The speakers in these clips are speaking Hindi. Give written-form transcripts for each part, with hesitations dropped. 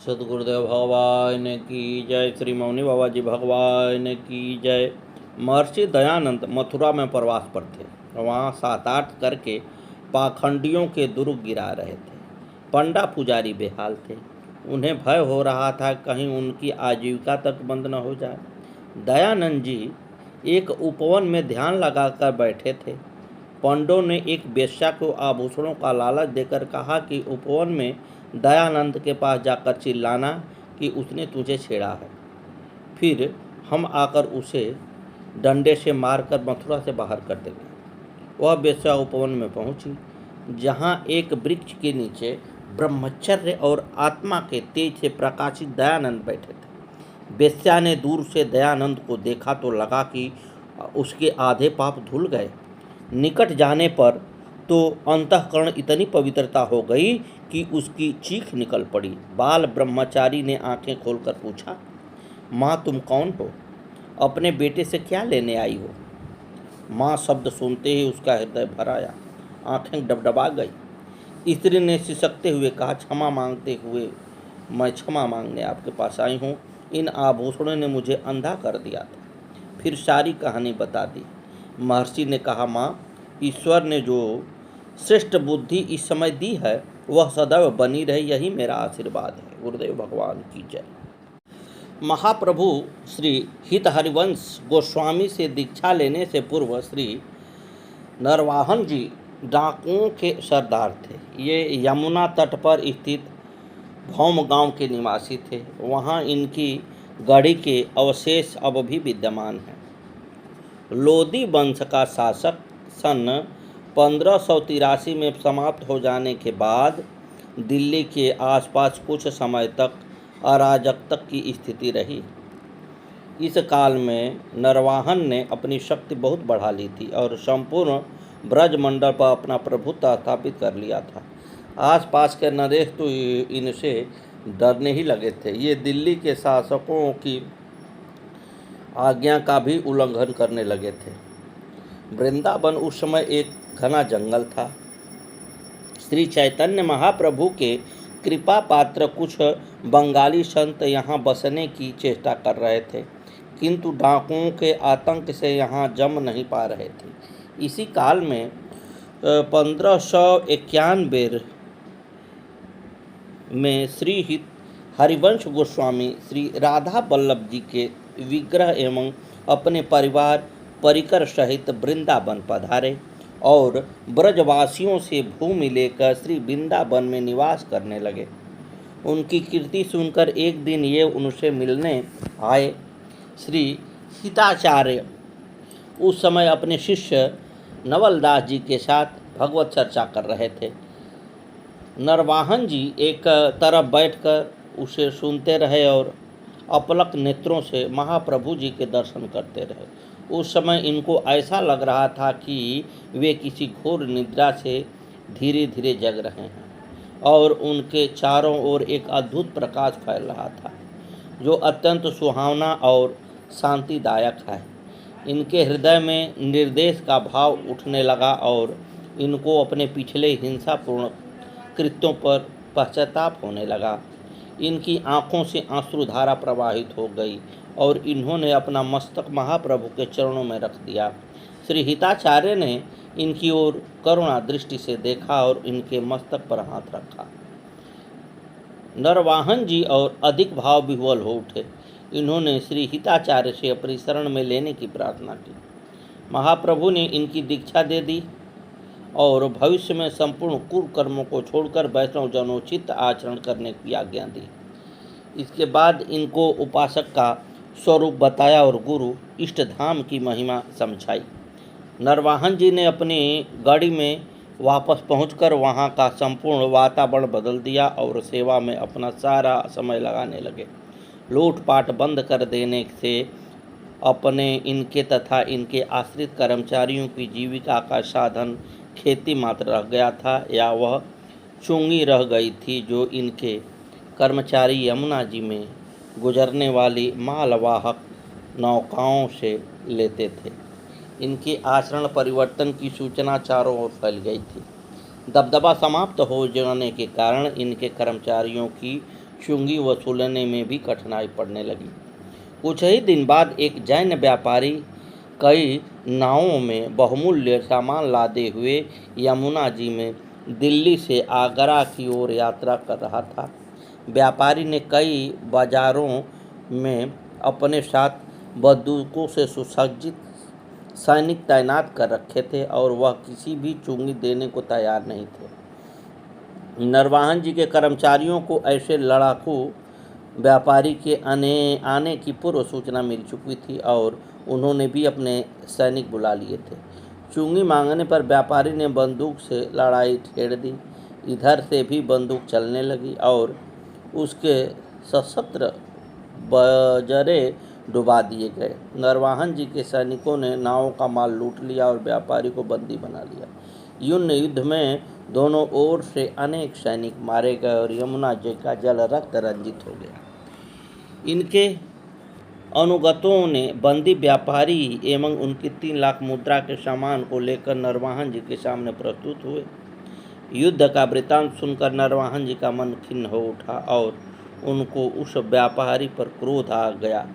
सदगुरुदेव भगवान की जय। श्री मौनी बाबा जी भगवान की जय। महर्षि दयानंद मथुरा में प्रवास पर थे। वहाँ 7-8 करके पाखंडियों के दुर्ग गिरा रहे थे। पंडा पुजारी बेहाल थे। उन्हें भय हो रहा था कहीं उनकी आजीविका तक बंद न हो जाए। दयानंद जी एक उपवन में ध्यान लगाकर बैठे थे। पंडों ने एक वेश्या को आभूषणों का लालच देकर कहा कि उपवन में दयानंद के पास जाकर चिल्लाना कि उसने तुझे छेड़ा है, फिर हम आकर उसे डंडे से मारकर मथुरा से बाहर कर देंगे। वह वेश्या उपवन में पहुंची, जहां एक वृक्ष के नीचे ब्रह्मचर्य और आत्मा के तेज से प्रकाशित दयानंद बैठे थे। वेश्या ने दूर से दयानंद को देखा तो लगा कि उसके आधे पाप धुल गए। निकट जाने पर तो अंतःकरण इतनी पवित्रता हो गई कि उसकी चीख निकल पड़ी। बाल ब्रह्मचारी ने आंखें खोलकर पूछा, माँ तुम कौन हो? अपने बेटे से क्या लेने आई हो? माँ शब्द सुनते ही उसका हृदय भर आया, आंखें डबडबा गई। स्त्री ने सिसकते हुए कहा, क्षमा मांगते हुए मैं क्षमा मांगने आपके पास आई हूँ। इन आभूषणों ने मुझे अंधा कर दिया था। फिर सारी कहानी बता दी। महर्षि ने कहा, माँ ईश्वर ने जो श्रेष्ठ बुद्धि इस समय दी है वह सदैव बनी रहे, यही मेरा आशीर्वाद है। गुरुदेव भगवान की जय। महाप्रभु श्री हित हरिवंश गोस्वामी से दीक्षा लेने से पूर्व श्री नरवाहन जी डाकुओं के सरदार थे। ये यमुना तट पर स्थित भौम गांव के निवासी थे। वहाँ इनकी गढ़ी के अवशेष अब भी विद्यमान हैं। लोदी वंश का शासक सन 1583 में समाप्त हो जाने के बाद दिल्ली के आसपास कुछ समय तक अराजकता की स्थिति रही। इस काल में नरवाहन ने अपनी शक्ति बहुत बढ़ा ली थी और संपूर्ण ब्रजमंडल पर अपना प्रभुत्व स्थापित कर लिया था। आसपास के नरेश तो इनसे डरने ही लगे थे। ये दिल्ली के शासकों की आज्ञा का भी उल्लंघन करने लगे थे। वृंदावन उस समय एक घना जंगल था। श्री चैतन्य महाप्रभु के कृपा पात्र कुछ बंगाली संत यहाँ बसने की चेष्टा कर रहे थे, किंतु डाकुओं के आतंक से यहाँ जम नहीं पा रहे थे। इसी काल में 1591 में श्री हरिवंश गोस्वामी श्री राधा वल्लभ जी के विग्रह एवं अपने परिवार परिकर सहित वृंदावन पधारे और ब्रजवासियों से भूमि लेकर श्री वृंदावन में निवास करने लगे। उनकी कीर्ति सुनकर एक दिन ये उनसे मिलने आए। श्री हिताचार्य उस समय अपने शिष्य नवलदास जी के साथ भगवत चर्चा कर रहे थे। नरवाहन जी एक तरफ बैठकर उसे सुनते रहे और अपलक नेत्रों से महाप्रभु जी के दर्शन करते रहे। उस समय इनको ऐसा लग रहा था कि वे किसी घोर निद्रा से धीरे धीरे जग रहे हैं और उनके चारों ओर एक अद्भुत प्रकाश फैल रहा था जो अत्यंत सुहावना और शांतिदायक है। इनके हृदय में निर्देश का भाव उठने लगा और इनको अपने पिछले हिंसापूर्ण कृत्यों पर पश्चाताप होने लगा। इनकी आंखों से आंसुधारा प्रवाहित हो गई और इन्होंने अपना मस्तक महाप्रभु के चरणों में रख दिया। श्री हिताचार्य ने इनकी ओर करुणा दृष्टि से देखा और इनके मस्तक पर हाथ रखा। नरवाहन जी और अधिक भाव विह्वल हो उठे। इन्होंने श्री हिताचार्य से अपनी शरण में लेने की प्रार्थना की। महाप्रभु ने इनकी दीक्षा दे दी और भविष्य में संपूर्ण कुकर्मों को छोड़कर वैष्णव जनोचित आचरण करने की आज्ञा दी। इसके बाद इनको उपासक का स्वरूप बताया और गुरु इष्ट धाम की महिमा समझाई। नरवाहन जी ने अपनी गाड़ी में वापस पहुंचकर वहां का संपूर्ण वातावरण बदल दिया और सेवा में अपना सारा समय लगाने लगे। लूटपाट बंद कर देने से अपने इनके तथा इनके आश्रित कर्मचारियों की जीविका का साधन खेती मात्र रह गया था या वह चुंगी रह गई थी जो इनके कर्मचारी यमुना जी में गुजरने वाली मालवाहक नौकाओं से लेते थे। इनके आचरण परिवर्तन की सूचना चारों ओर फैल गई थी। दबदबा समाप्त हो जाने के कारण इनके कर्मचारियों की चुंगी वसूलने में भी कठिनाई पड़ने लगी। कुछ ही दिन बाद एक जैन व्यापारी कई नावों में बहुमूल्य सामान लादे हुए यमुना जी में दिल्ली से आगरा की ओर यात्रा कर रहा था। व्यापारी ने कई बाजारों में अपने साथ बंदूकों से सुसज्जित सैनिक तैनात कर रखे थे और वह किसी भी चुंगी देने को तैयार नहीं थे। नरवाहन जी के कर्मचारियों को ऐसे लड़ाकू व्यापारी के आने की पूर्व सूचना मिल चुकी थी और उन्होंने भी अपने सैनिक बुला लिए थे। चुंगी मांगने पर व्यापारी ने बंदूक से लड़ाई छेड़ दी। इधर से भी बंदूक चलने लगी और उसके सशस्त्र बजरे डुबा दिए गए। नरवाहन जी के सैनिकों ने नावों का माल लूट लिया और व्यापारी को बंदी बना लिया। युद्ध में दोनों ओर से अनेक सैनिक मारे गए और यमुना जी का जल रक्त रंजित हो गया। इनके अनुगतों ने बंदी व्यापारी एवं उनकी 3 लाख मुद्रा के सामान को लेकर नरवाहन जी के सामने प्रस्तुत हुए। युद्ध का वृतांत सुनकर नरवाहन जी का मन खिन्न हो उठा और उनको उस व्यापारी पर क्रोध आ गया।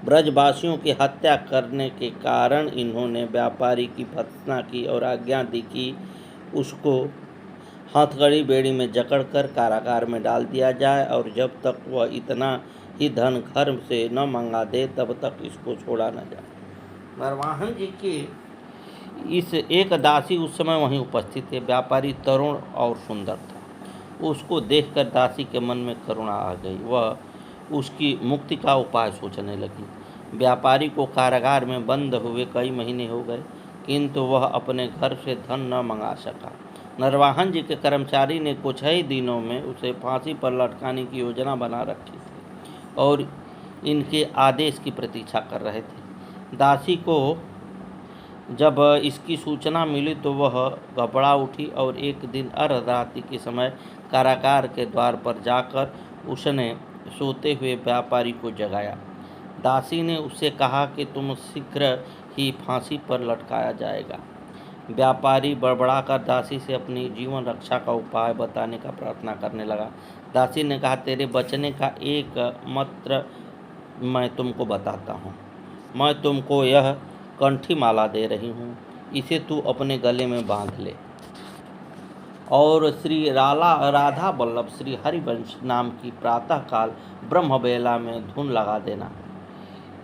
ब्रजवासियों की हत्या करने के कारण इन्होंने व्यापारी की भर्त्सना की और आज्ञा दी कि उसको हथकड़ी बेड़ी में जकड़कर कारागार में डाल दिया जाए और जब तक वह इतना ही धन घर से न मंगा दे तब तक इसको छोड़ा न जाए। नरवाहन जी की इस एक दासी उस समय वहीं उपस्थित थे। व्यापारी तरुण और सुंदर था। उसको देखकर दासी के मन में करुणा आ गई। वह उसकी मुक्ति का उपाय सोचने लगी। व्यापारी को कारागार में बंद हुए कई महीने हो गए, किंतु वह अपने घर से धन न मंगा सका। नरवाहन जी के कर्मचारी ने कुछ ही दिनों में उसे फांसी पर लटकाने की योजना बना रखी थी और इनके आदेश की प्रतीक्षा कर रहे थे। दासी को जब इसकी सूचना मिली तो वह घबरा उठी और एक दिन अर्धरात्रि के समय कारागार के द्वार पर जाकर उसने सोते हुए व्यापारी को जगाया। दासी ने उससे कहा कि तुम शीघ्र ही फांसी पर लटकाया जाएगा। व्यापारी बड़बड़ाकर दासी से अपनी जीवन रक्षा का उपाय बताने का प्रार्थना करने लगा। दासी ने कहा, तेरे बचने का एक मात्र मैं तुमको बताता हूँ। मैं तुमको यह कंठी माला दे रही हूँ, इसे तू अपने गले में बांध ले और श्री राधा वल्लभ श्री हरिवंश नाम की प्रातःकाल ब्रह्मबेला में धुन लगा देना।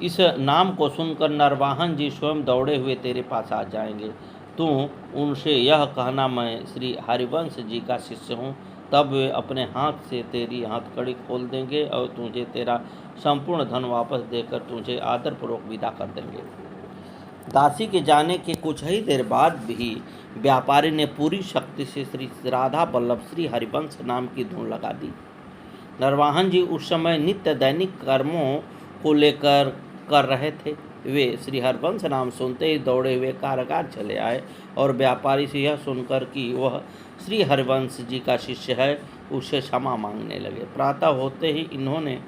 इस नाम को सुनकर नरवाहन जी स्वयं दौड़े हुए तेरे पास आ जाएंगे। तू उनसे यह कहना, मैं श्री हरिवंश जी का शिष्य हूँ। तब वे अपने हाथ से तेरी हथकड़ी खोल देंगे और तुझे तेरा संपूर्ण धन वापस देकर तुझे आदरपूर्वक विदा कर देंगे। दासी के जाने के कुछ ही देर बाद भी व्यापारी ने पूरी शक्ति से श्री राधा वल्लभ श्री हरिवंश नाम की धुन लगा दी। नरवाहन जी उस समय नित्य दैनिक कर्मों को लेकर कर रहे थे। वे श्री हरिवंश नाम सुनते ही दौड़े हुए कारागार चले आए और व्यापारी से यह सुनकर कि वह श्री हरिवंश जी का शिष्य है, उससे क्षमा मांगने लगे। प्रातः होते ही इन्होंने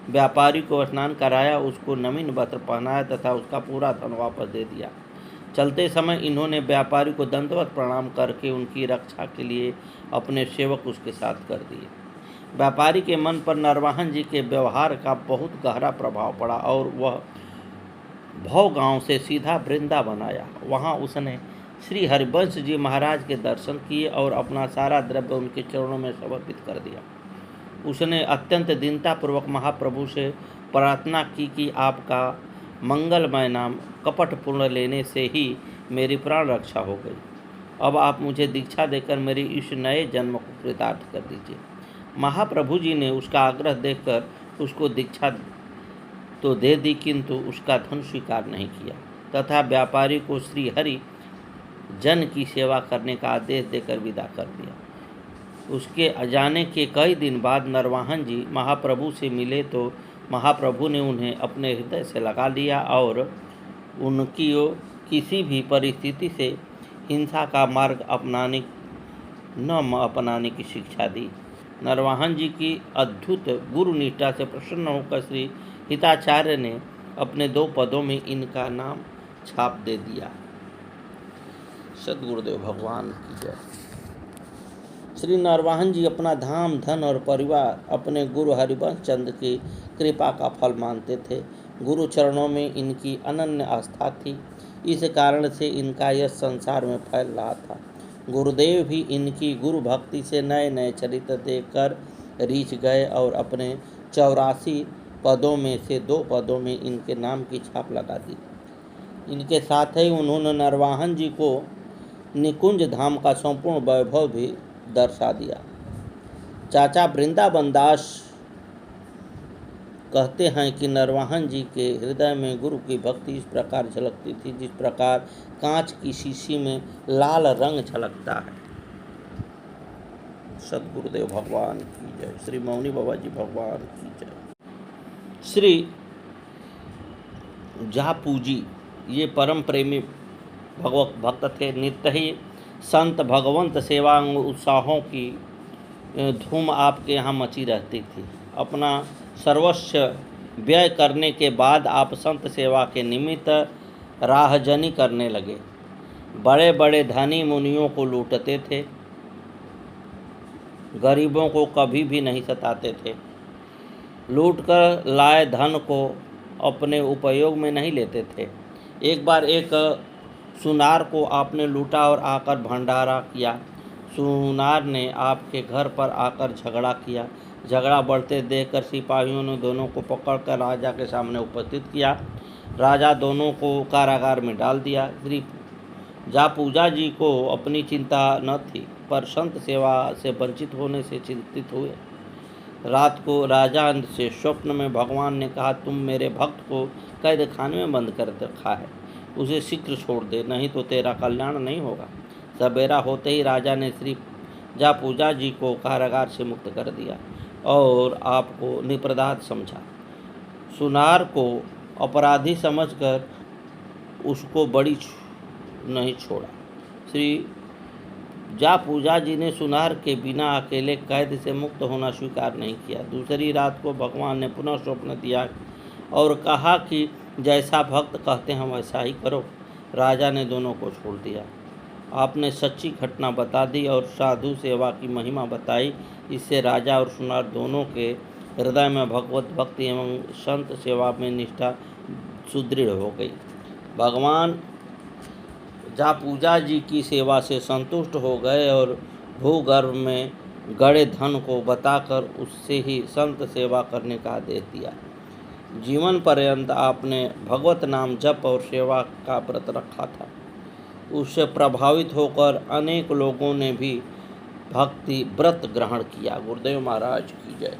व्यापारी को स्नान कराया, उसको नवीन वस्त्र पहनाया तथा उसका पूरा धन वापस दे दिया। चलते समय इन्होंने व्यापारी को दंडवत प्रणाम करके उनकी रक्षा के लिए अपने सेवक उसके साथ कर दिए। व्यापारी के मन पर नरवाहन जी के व्यवहार का बहुत गहरा प्रभाव पड़ा और वह भव गांव से सीधा वृंदावन आया। वहाँ उसने श्री हरिवंश जी महाराज के दर्शन किए और अपना सारा द्रव्य उनके चरणों में समर्पित कर दिया। उसने अत्यंत दीनतापूर्वक महाप्रभु से प्रार्थना की कि आपका मंगलमय नाम कपटपूर्ण लेने से ही मेरी प्राण रक्षा हो गई। अब आप मुझे दीक्षा देकर मेरी इस नए जन्म को कृतार्थ कर दीजिए। महाप्रभु जी ने उसका आग्रह देखकर उसको दीक्षा तो दे दी, किंतु उसका धन स्वीकार नहीं किया तथा व्यापारी को श्री हरि जन की सेवा करने का आदेश देकर विदा कर दिया। उसके जाने के कई दिन बाद नरवाहन जी महाप्रभु से मिले तो महाप्रभु ने उन्हें अपने हृदय से लगा लिया और उनकी किसी भी परिस्थिति से हिंसा का मार्ग अपनाने की शिक्षा दी। नरवाहन जी की अद्भुत गुरु निष्ठा से प्रसन्न होकर श्री हिताचार्य ने अपने 2 पदों में इनका नाम छाप दे दिया। सद्गुरुदेव भगवान की जय। श्री नरवाहन जी अपना धाम, धन और परिवार अपने गुरु हरिवंश चंद्र की कृपा का फल मानते थे। गुरु चरणों में इनकी अनन्य आस्था थी। इस कारण से इनका यश संसार में फैल रहा था। गुरुदेव भी इनकी गुरु भक्ति से नए नए चरित्र देखकर रीझ गए और अपने 84 पदों में से 2 पदों में इनके नाम की छाप लगा दी। इनके साथ ही उन्होंने नरवाहन जी को निकुंज धाम का संपूर्ण वैभव भी दर्शा दिया। चाचा वृंदावन दास कहते हैं कि नरवाहन जी के हृदय में गुरु की भक्ति इस प्रकार झलकती थी जिस प्रकार कांच की शीशी में लाल रंग झलकता है। सद्गुरुदेव भगवान की जय। श्री मौनी बाबा जी भगवान की जय। श्री जापूजी ये परम प्रेमी भक्त थे। नित्य ही संत भगवंत सेवा उत्साहों की धूम आपके यहाँ मची रहती थी। अपना सर्वस्व व्यय करने के बाद आप संत सेवा के निमित्त राहजनी करने लगे। बड़े बड़े धनी मुनियों को लूटते थे, गरीबों को कभी भी नहीं सताते थे। लूटकर लाए धन को अपने उपयोग में नहीं लेते थे। एक बार एक सुनार को आपने लूटा और आकर भंडारा किया। सुनार ने आपके घर पर आकर झगड़ा किया। झगड़ा बढ़ते देखकर सिपाहियों ने दोनों को पकड़कर राजा के सामने उपस्थित किया। राजा दोनों को कारागार में डाल दिया। श्री जापूजा जी को अपनी चिंता न थी, पर संत सेवा से वंचित होने से चिंतित हुए। रात को राजा से स्वप्न में भगवान ने कहा, तुम मेरे भक्त को कैद खाने में बंद कर रखा है, उसे शीघ्र छोड़ दे, नहीं तो तेरा कल्याण नहीं होगा। सवेरा होते ही राजा ने श्री जापूजा जी को कारागार से मुक्त कर दिया और आपको निरपराध समझा। सुनार को अपराधी समझकर उसको बड़ी नहीं छोड़ा। श्री जापूजा जी ने सुनार के बिना अकेले कैद से मुक्त होना स्वीकार नहीं किया। दूसरी रात को भगवान ने पुनः स्वप्न दिया और कहा कि जैसा भक्त कहते हैं वैसा ही करो। राजा ने दोनों को छोड़ दिया। आपने सच्ची घटना बता दी और साधु सेवा की महिमा बताई। इससे राजा और सुनार दोनों के हृदय में भगवत भक्ति एवं संत सेवा में निष्ठा सुदृढ़ हो गई। भगवान जापूजा जी की सेवा से संतुष्ट हो गए और भूगर्भ में गड़े धन को बताकर उससे ही संत सेवा करने का आदेश दिया। जीवन पर्यंत आपने भगवत नाम जप और सेवा का व्रत रखा था। उससे प्रभावित होकर अनेक लोगों ने भी भक्ति व्रत ग्रहण किया। गुरुदेव महाराज की जय।